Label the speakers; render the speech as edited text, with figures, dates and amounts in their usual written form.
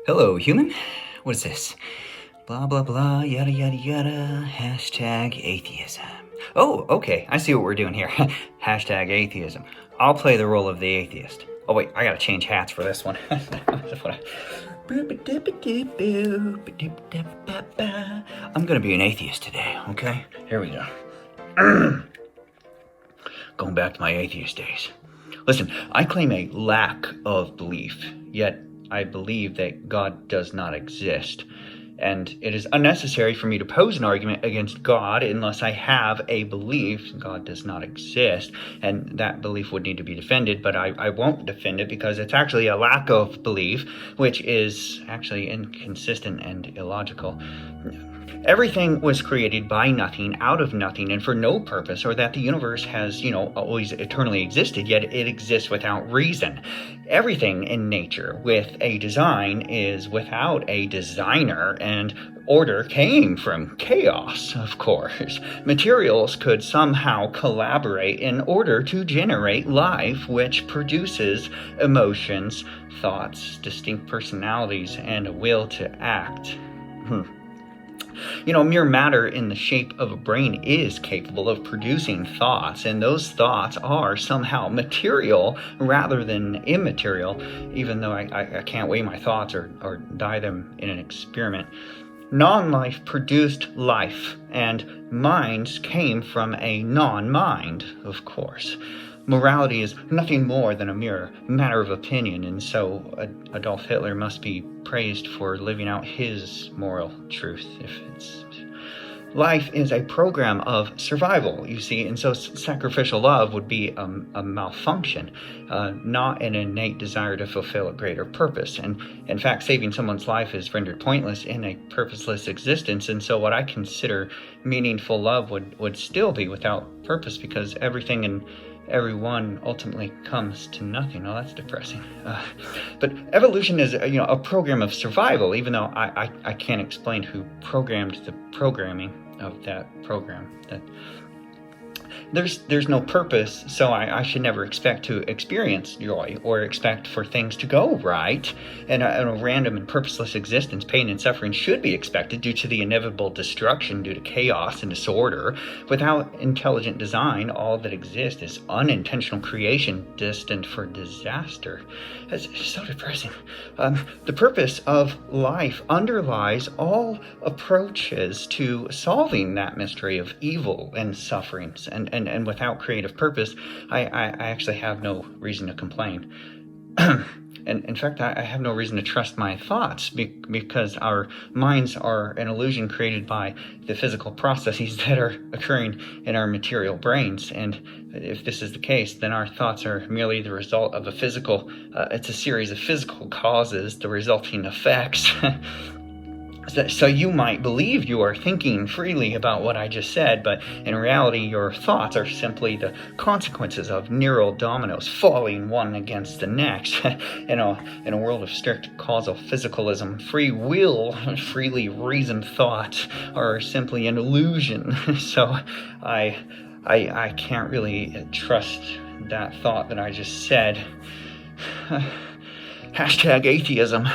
Speaker 1: Hello, human. What is this? Blah, blah, blah, yada, yada, yada, hashtag atheism. Oh, okay, I see what we're doing here. Hashtag atheism. I'll play the role of the atheist. Oh, wait, I gotta change hats for this one. I'm gonna be an atheist today, okay? Here we go. Going back to my atheist days. Listen, I claim a lack of belief, yet I believe that God does not exist. And it is unnecessary for me to pose an argument against God unless I have a belief God does not exist. And that belief would need to be defended, but I won't defend it because it's actually a lack of belief, which is actually inconsistent and illogical. Everything was created by nothing, out of nothing, and for no purpose, or that the universe has, always eternally existed, yet it exists without reason. Everything in nature with a design is without a designer, and order came from chaos, of course. Materials could somehow collaborate in order to generate life, which produces emotions, thoughts, distinct personalities, and a will to act. Mere matter in the shape of a brain is capable of producing thoughts, and those thoughts are somehow material rather than immaterial, even though I can't weigh my thoughts or dye them in an experiment. Non-life produced life, and minds came from a non-mind, of course. Morality is nothing more than a mere matter of opinion, and so Adolf Hitler must be praised for living out his moral truth. Life is a program of survival, you see, and so sacrificial love would be a malfunction, not an innate desire to fulfill a greater purpose. And in fact, saving someone's life is rendered pointless in a purposeless existence, and so what I consider meaningful love would still be without purpose, because everything and everyone ultimately comes to nothing. Oh, that's depressing. But evolution is, a program of survival, even though I can't explain who programmed the programming of that program. There's no purpose, so I should never expect to experience joy or expect for things to go right. And a random and purposeless existence, pain and suffering should be expected due to the inevitable destruction due to chaos and disorder. Without intelligent design, all that exists is unintentional creation destined for disaster. It's so depressing. The purpose of life underlies all approaches to solving that mystery of evil and sufferings, and without creative purpose, I actually have no reason to complain. And in fact, I have no reason to trust my thoughts because our minds are an illusion created by the physical processes that are occurring in our material brains. And if this is the case, then our thoughts are merely the result of it's a series of physical causes, the resulting effects. So you might believe you are thinking freely about what I just said, but in reality, your thoughts are simply the consequences of neural dominoes falling one against the next. In a world of strict causal physicalism, free will, freely reasoned thoughts are simply an illusion. So I can't really trust that thought that I just said. Hashtag atheism.